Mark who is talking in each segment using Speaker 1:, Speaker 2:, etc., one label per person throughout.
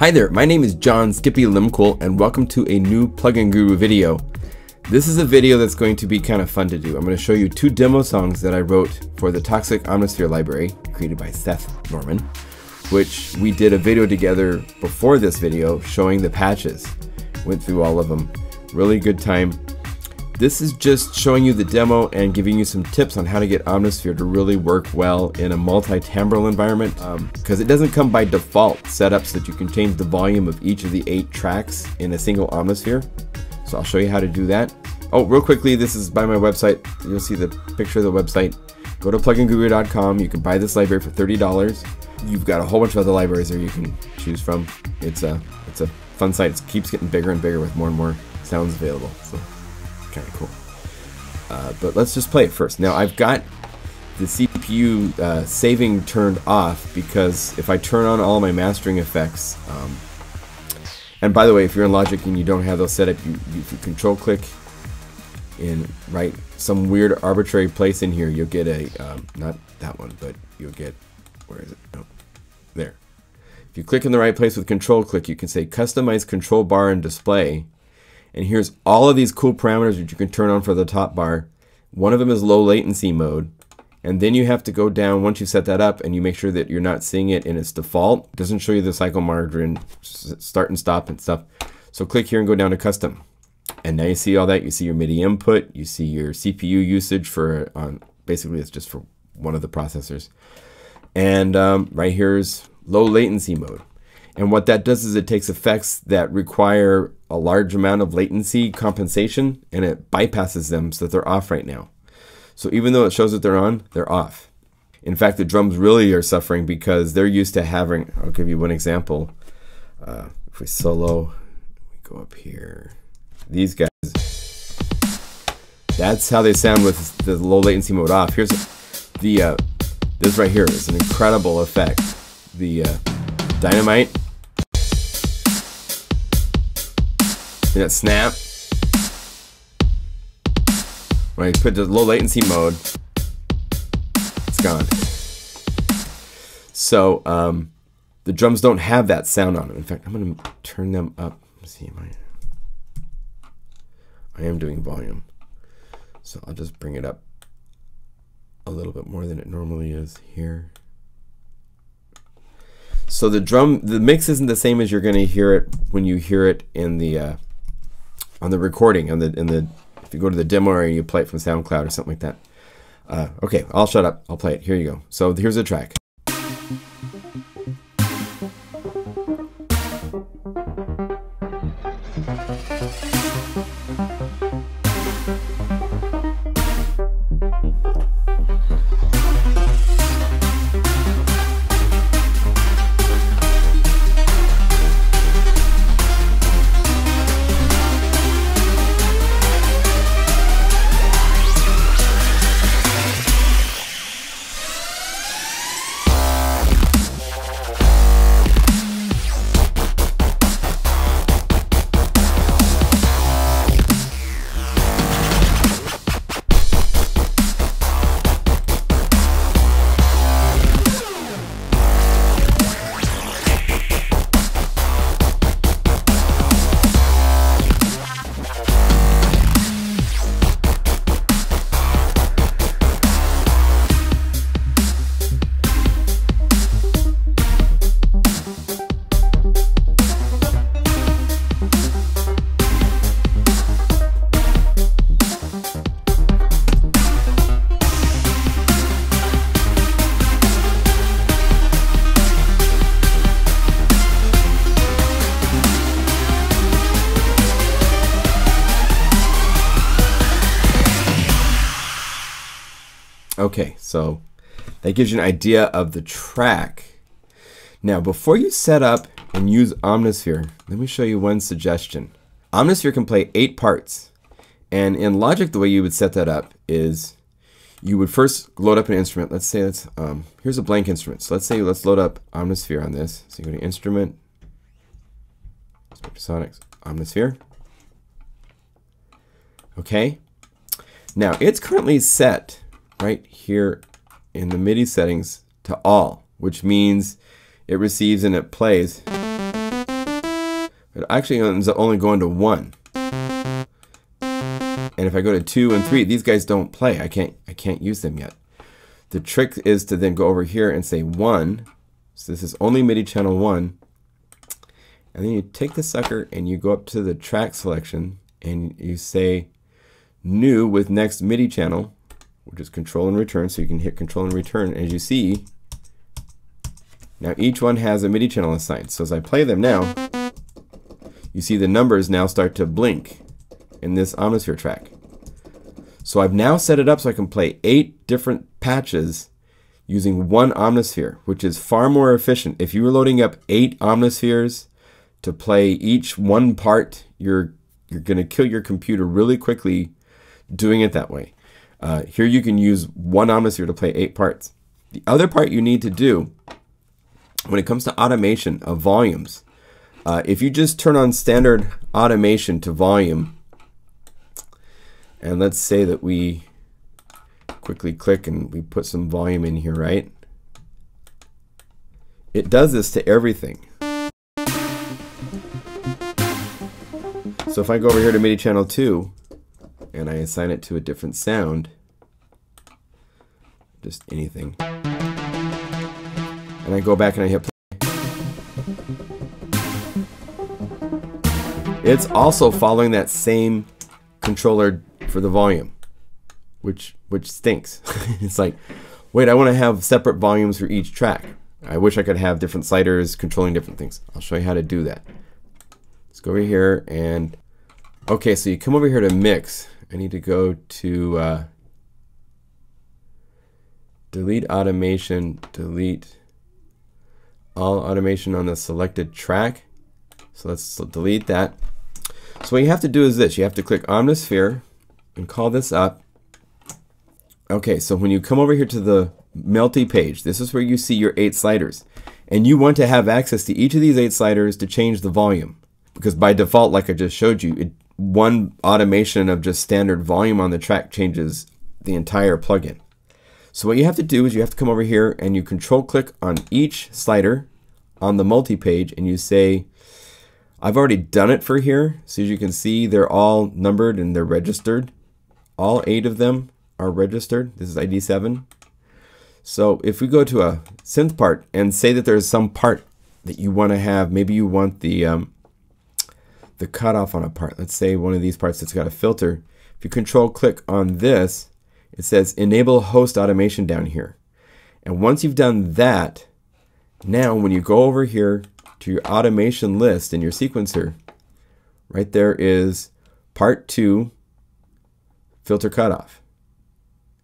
Speaker 1: Hi there, my name is John Skippy Limcool and welcome to a new Plugin Guru video. This is a video that's going to be kind of fun to do. I'm going to show you two demo songs that I wrote for the Toxic Omnisphere library created by Seth Norman, which we did a video together before this video showing the patches. Went through all of them. Really good time. This is just showing you the demo and giving you some tips on how to get Omnisphere to really work well in a multi-timbral environment, because it doesn't come by default set up so that you can change the volume of each of the 8 tracks in a single Omnisphere. So I'll show you how to do that. Oh, real quickly, this is by my website. You'll see the picture of the website. Go to pluginguru.com. You can buy this library for $30. You've got a whole bunch of other libraries there you can choose from. It's a fun site. It keeps getting bigger and bigger with more and more sounds available. So kind of cool. But let's just play it first. Now I've got the CPU saving turned off because if I turn on all my mastering effects, and by the way, if you're in Logic and you don't have those set up, you control click in some weird arbitrary place in here, you'll get a not that one, but you'll get, where is it? No, there. If you click in the right place with control click, you can say customize control bar and display. And here's all of these cool parameters that you can turn on for the top bar. One of them is low latency mode. And then you have to go down once you set that up and you make sure that you're not seeing it in its default. It doesn't show you the cycle margin, start and stop and stuff. So click here and go down to custom. And now you see all that. You see your MIDI input. You see your CPU usage for, basically it's just for one of the processors. And right here is low latency mode. And what that does is it takes effects that require a large amount of latency compensation and it bypasses them so that they're off right now. So even though it shows that they're on, they're off. In fact, the drums really are suffering because they're used to having, I'll give you one example. If we solo, we go up here. These guys, that's how they sound with the low latency mode off. Here's the, this right here is an incredible effect. The Dynamite. See that snap? When I put the low latency mode, it's gone. So the drums don't have that sound on them. In fact, I'm going to turn them up. Let's see, I am doing volume, so I'll just bring it up a little bit more than it normally is here. So the mix isn't the same as you're going to hear it when you hear it in the on the recording, if you go to the demo area, you play it from SoundCloud or something like that. Okay, I'll shut up. I'll play it. Here you go. So here's the track. Okay, so that gives you an idea of the track. Now, before you set up and use Omnisphere, let me show you one suggestion. Omnisphere can play 8 parts. And in Logic, the way you would set that up is you would first load up an instrument. Let's say that's, here's a blank instrument. So let's load up Omnisphere on this. So you go to Instrument, Sonics, Omnisphere. Okay. Now, it's currently set right here in the MIDI settings to all, which means it receives and it plays It actually ends up only going to 1. And if I go to 2 and 3, these guys don't play. I can't use them yet. The trick is to then go over here and say 1. So this is only MIDI channel 1. And then you take the sucker and you go up to the track selection and you say new with next MIDI channel, which is control and return. So you can hit control and return. As you see, now each one has a MIDI channel assigned. So as I play them now, you see the numbers now start to blink in this Omnisphere track. So I've now set it up so I can play 8 different patches using one Omnisphere, which is far more efficient. If you were loading up 8 Omnispheres to play each one part, you're going to kill your computer really quickly doing it that way. Here you can use one Omnisphere to play 8 parts. The other part you need to do when it comes to automation of volumes, if you just turn on standard automation to volume, and let's say that we quickly click and we put some volume in here, right? It does this to everything. So if I go over here to MIDI channel 2 and I assign it to a different sound, just anything, and I go back and I hit play, it's also following that same controller for the volume, which stinks. It's like, wait, I want to have separate volumes for each track. I wish I could have different sliders controlling different things. I'll show you how to do that. Let's go over here and, okay, so you come over here to mix. I need to go to delete automation, delete all automation on the selected track. So let's delete that. So what you have to do is this. You have to click Omnisphere and call this up. Okay, so when you come over here to the multi page, this is where you see your 8 sliders. And you want to have access to each of these 8 sliders to change the volume. Because by default, like I just showed you, one automation of just standard volume on the track changes the entire plugin. So what you have to do is you have to come over here and you control click on each slider on the multi page and you say, I've already done it for here. So as you can see, they're all numbered and they're registered. All 8 of them are registered. This is ID 7. So if we go to a synth part and say that there's some part that you want to have, maybe you want the cutoff on a part. Let's say one of these parts that's got a filter. If you control click on this, it says enable host automation down here. And once you've done that, now when you go over here to your automation list in your sequencer, right there is part 2 filter cutoff.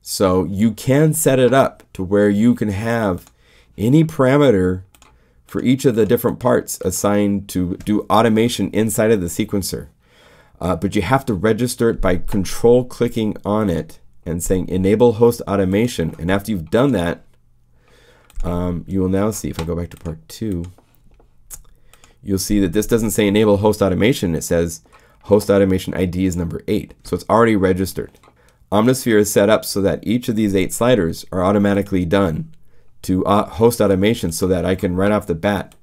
Speaker 1: So you can set it up to where you can have any parameter for each of the different parts assigned to do automation inside of the sequencer. But you have to register it by control clicking on it and saying enable host automation. And after you've done that, you will now see, if I go back to part 2, you'll see that this doesn't say enable host automation. It says host automation ID is number 8. So it's already registered. Omnisphere is set up so that each of these 8 sliders are automatically done to host automation so that I can right off the bat,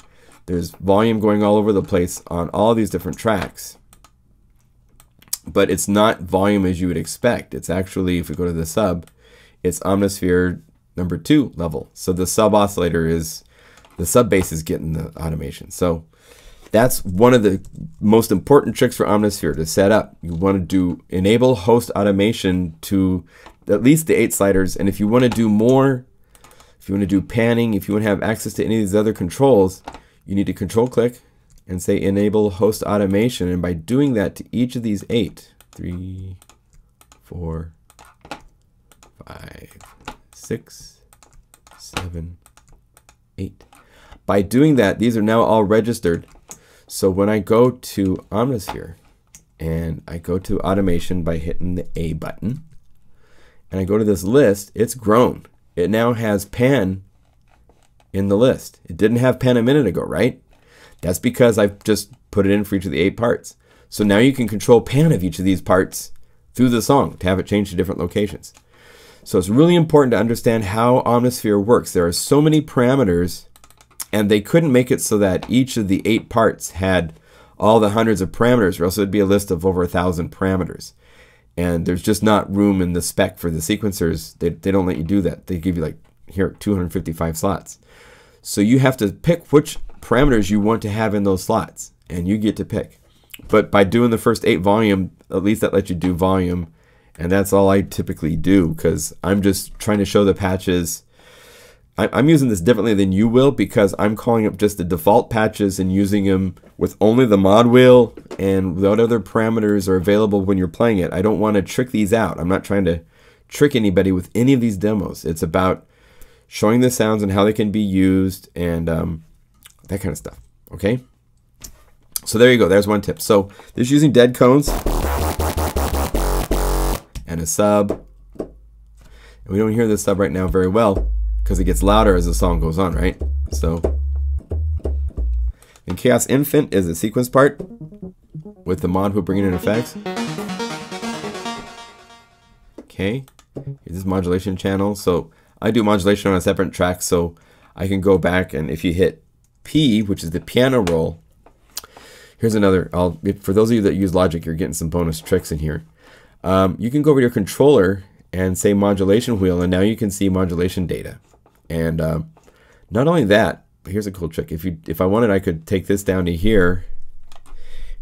Speaker 1: there's volume going all over the place on all these different tracks. But it's not volume as you would expect. It's actually, if we go to the sub, it's Omnisphere number 2 level. So the sub oscillator is, the sub bass is getting the automation. So that's one of the most important tricks for Omnisphere to set up. You want to do enable host automation to at least the 8 sliders. And if you want to do more, if you want to do panning, if you want to have access to any of these other controls, you need to control click and say enable host automation. And by doing that to each of these 8, 3, 4, 5, 6, 7, 8. By doing that, these are now all registered. So when I go to Omnisphere and I go to automation by hitting the A button and I go to this list, it's grown. It now has pan in the list. It didn't have pan a minute ago, right? That's because I've just put it in for each of the 8 parts. So now you can control pan of each of these parts through the song to have it change to different locations. So it's really important to understand how Omnisphere works. There are so many parameters, and they couldn't make it so that each of the 8 parts had all the hundreds of parameters, or else it would be a list of over 1,000 parameters. And there's just not room in the spec for the sequencers. They don't let you do that. They give you like, here, 255 slots. So you have to pick which parameters you want to have in those slots, and you get to pick. But by doing the first 8 volume, at least that lets you do volume, and that's all I typically do, because I'm just trying to show the patches. I'm using this differently than you will, because I'm calling up just the default patches and using them with only the mod wheel, and what other parameters are available when you're playing it. I don't want to trick these out. I'm not trying to trick anybody with any of these demos. It's about showing the sounds and how they can be used, and that kind of stuff. Okay? So there you go. There's one tip. So this is using dead cones and a sub. And we don't hear the sub right now very well because it gets louder as the song goes on, right? So, and Chaos Infant is a sequence part with the mod who bringing in effects. Okay, here's this modulation channel. So I do modulation on a separate track, so I can go back, and if you hit P, which is the piano roll, here's another. For those of you that use Logic, you're getting some bonus tricks in here. You can go over to your controller and say modulation wheel, and now you can see modulation data. And not only that, but here's a cool trick. If I wanted, I could take this down to here,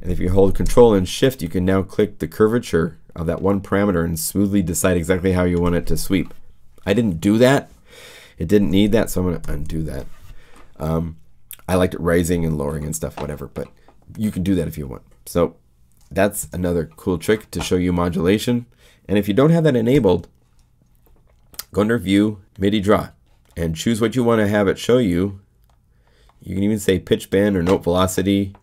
Speaker 1: and if you hold Control and Shift, you can now click the curvature of that one parameter and smoothly decide exactly how you want it to sweep. I didn't do that. It didn't need that, so I'm going to undo that. I liked it rising and lowering and stuff, whatever, but you can do that if you want. So that's another cool trick to show you modulation. And if you don't have that enabled, go under View, MIDI Draw, and choose what you want to have it show you. You can even say pitch bend or note velocity.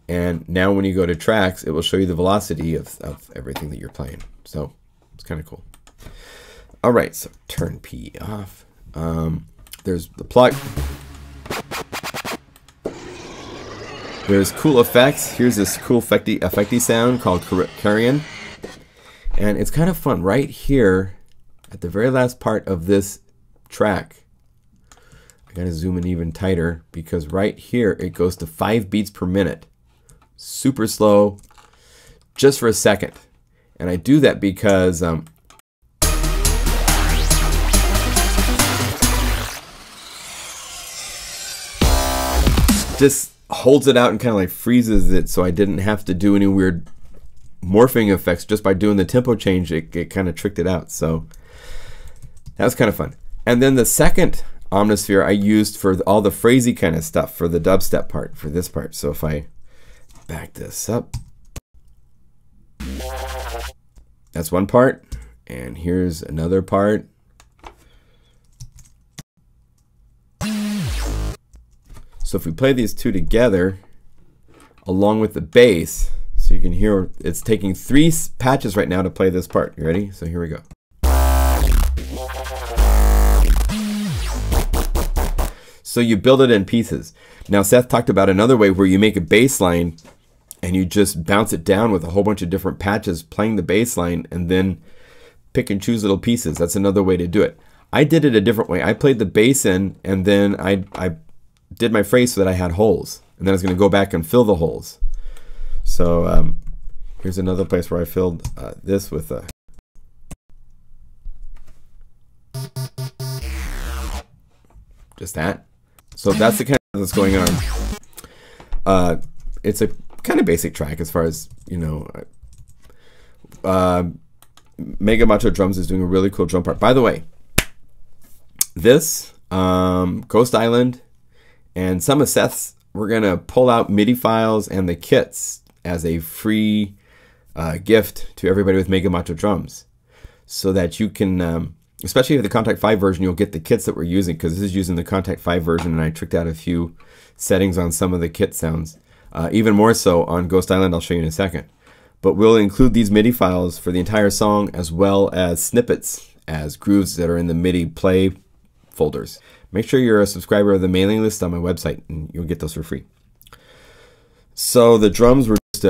Speaker 1: And now when you go to tracks, it will show you the velocity of everything that you're playing. So it's kind of cool. All right, so turn P off. There's the plug. There's cool effects. Here's this cool effecty sound called Carrion. And it's kind of fun. Right here, at the very last part of this track, I gotta zoom in even tighter, because right here it goes to 5 beats per minute. Super slow, just for a second. And I do that because just holds it out and kind of like freezes it, so I didn't have to do any weird morphing effects. Just by doing the tempo change, it kind of tricked it out. So that was kind of fun. And then the second Omnisphere I used for all the phrasey kind of stuff, for the dubstep part, for this part. So if I back this up, that's one part, and here's another part. So if we play these two together, along with the bass, so you can hear it's taking 3 patches right now to play this part. You ready? So here we go. So you build it in pieces. Now Seth talked about another way where you make a bass line and you just bounce it down with a whole bunch of different patches playing the bass line, and then pick and choose little pieces. That's another way to do it. I did it a different way. I played the bass in, and then I did my phrase so that I had holes, and then I was going to go back and fill the holes. So here's another place where I filled this with a just that. So that's the kind of that's going on. It's a kind of basic track as far as, you know. Mega Macho Drums is doing a really cool drum part. By the way, this Ghost Island and some of Seth's, we're going to pull out MIDI files and the kits as a free gift to everybody with Mega Macho Drums, so that you can, especially with the Contact 5 version, you'll get the kits that we're using, because this is using the Contact 5 version, and I tricked out a few settings on some of the kit sounds. Even more so on Ghost Island, I'll show you in a second. But we'll include these MIDI files for the entire song, as well as snippets as grooves that are in the MIDI play folders. Make sure you're a subscriber of the mailing list on my website, and you'll get those for free. So the drums were just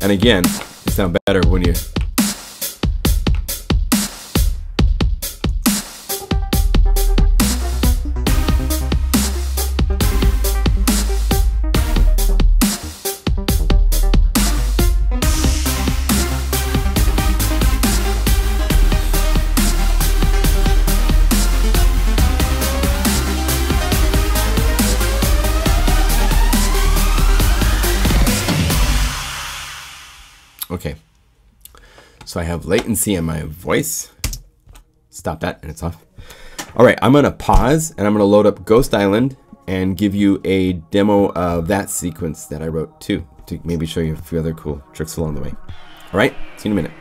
Speaker 1: and again, they sound better when you Okay, so I have latency in my voice. Stop that, and it's off. All right, I'm gonna pause and I'm gonna load up Ghost Island and give you a demo of that sequence that I wrote too, to maybe show you a few other cool tricks along the way. All right, see you in a minute.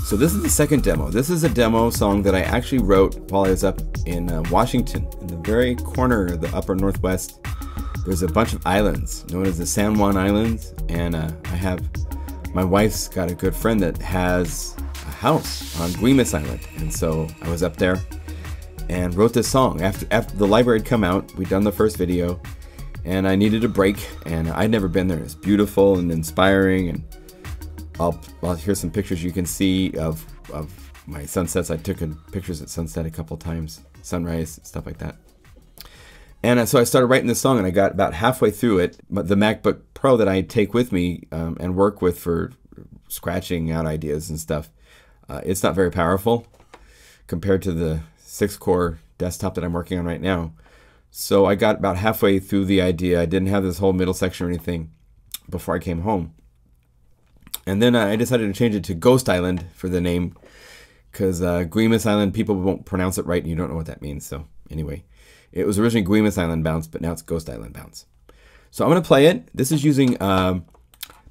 Speaker 1: So this is the second demo. This is a demo song that I actually wrote while I was up in Washington. In the very corner of the upper northwest, there's a bunch of islands known as the San Juan Islands, and my wife's got a good friend that has a house on Guimas Island, and so I was up there and wrote this song. After the library had come out, we'd done the first video, and I needed a break, and I'd never been there. It's beautiful and inspiring, and here's some pictures you can see of my sunsets. I took pictures at sunset a couple times, sunrise, stuff like that. And so I started writing this song, and I got about halfway through it. But the MacBook Pro that I take with me and work with for scratching out ideas and stuff, it's not very powerful compared to the 6-core desktop that I'm working on right now. So I got about halfway through the idea. I didn't have this whole middle section or anything before I came home. And then I decided to change it to Ghost Island for the name, because Guimas Island, people won't pronounce it right and you don't know what that means. So anyway, it was originally Guimas Island Bounce, but now it's Ghost Island Bounce. So I'm going to play it. This is using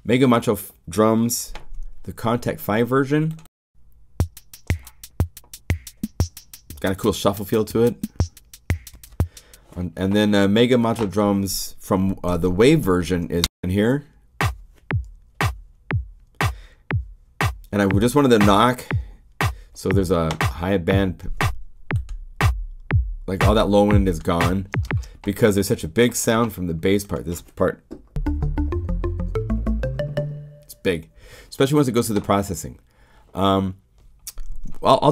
Speaker 1: Mega Macho drums, the Contact 5 version. Got a cool shuffle feel to it. And then Mega Macho drums from the Wave version is in here. And I just wanted to knock, so there's a high band, like all that low end is gone, because there's such a big sound from the bass part. This part, it's big, especially once it goes through the processing. I'll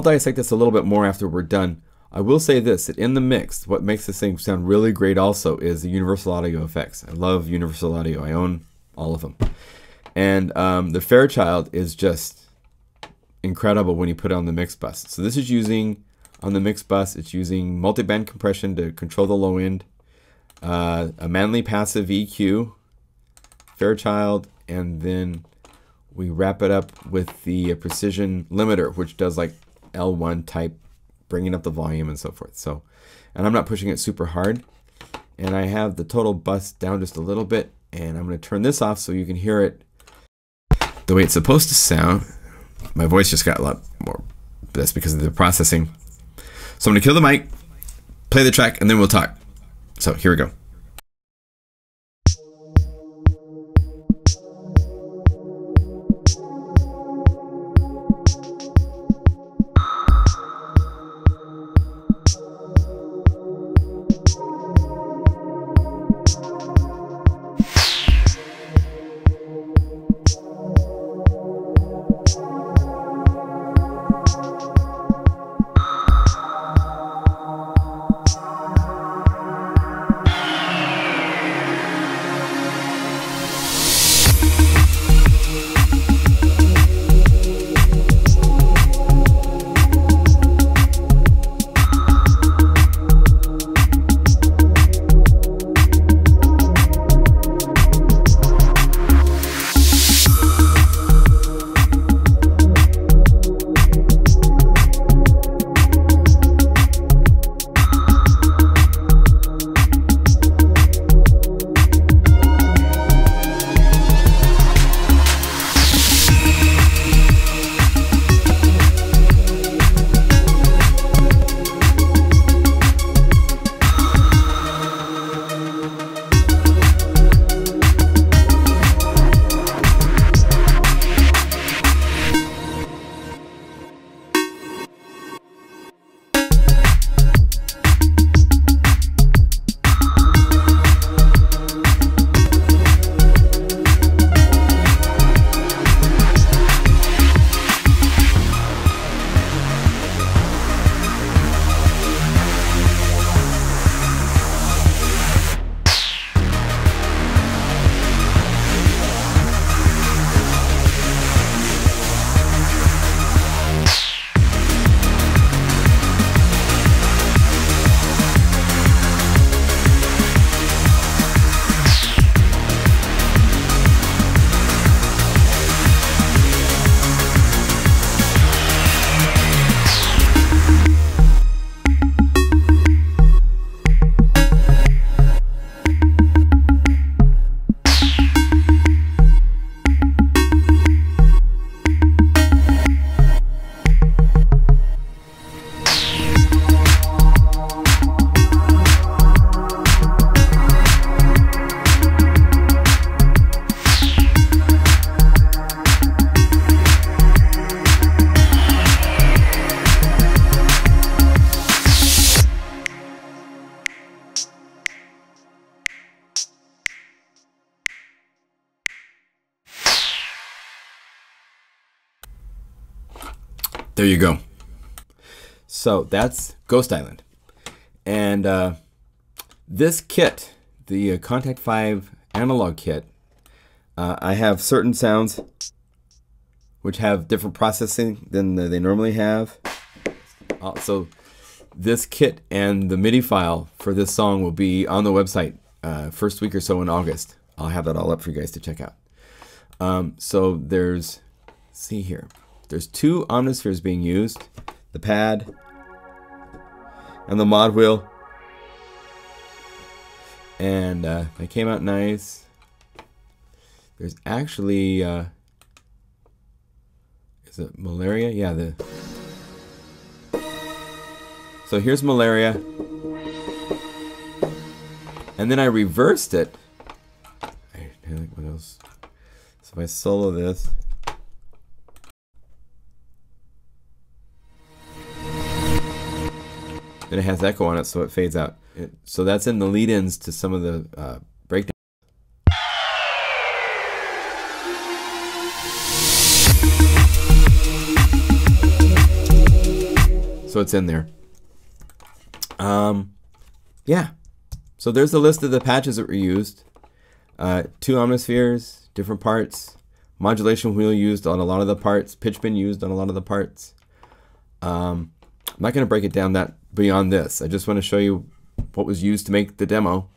Speaker 1: dissect this a little bit more after we're done. I will say this, that in the mix, what makes this thing sound really great also is the Universal Audio effects. I love Universal Audio. I own all of them. And the Fairchild is just incredible when you put it on the mix bus. So this is using, on the mix bus, it's using multi-band compression to control the low end, a Manley passive EQ, Fairchild, and then we wrap it up with the precision limiter, which does like L1 type, bringing up the volume and so forth. So, and I'm not pushing it super hard, and I have the total bus down just a little bit, and I'm going to turn this off so you can hear it the way it's supposed to sound. My voice just got a lot more, but that's because of the processing. So I'm going to kill the mic, play the track, and then we'll talk. So here we go. There you go. So that's Ghost Island. And this kit, the Contact 5 analog kit, I have certain sounds which have different processing than they normally have. So this kit and the MIDI file for this song will be on the website first week or so in August. I'll have that all up for you guys to check out. So there's, see here, there's 2 Omnispheres being used, the pad and the mod wheel. And they came out nice. There's actually, is it malaria? Yeah, so here's malaria. And then I reversed it. What else? So if I solo this. Then it has echo on it, so it fades out. So that's in the lead-ins to some of the breakdowns. So it's in there. Yeah. So there's the list of the patches that were used. 2 Omnispheres, different parts. Modulation wheel used on a lot of the parts. Pitch bin used on a lot of the parts. I'm not going to break it down that beyond this. I just want to show you what was used to make the demo.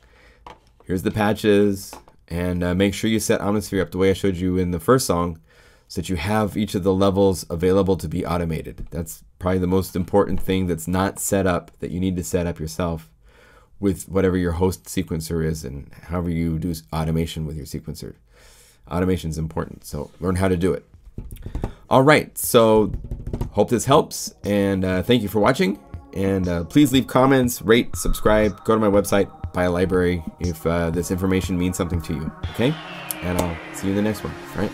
Speaker 1: Here's the patches, and make sure you set Omnisphere up the way I showed you in the first song so that you have each of the levels available to be automated. That's probably the most important thing that's not set up, that you need to set up yourself with whatever your host sequencer is and however you do automation with your sequencer. Automation is important, so learn how to do it. All right, so hope this helps, and thank you for watching. And please leave comments, rate, subscribe, go to my website, buy a library if this information means something to you, okay? And I'll see you in the next one, all right?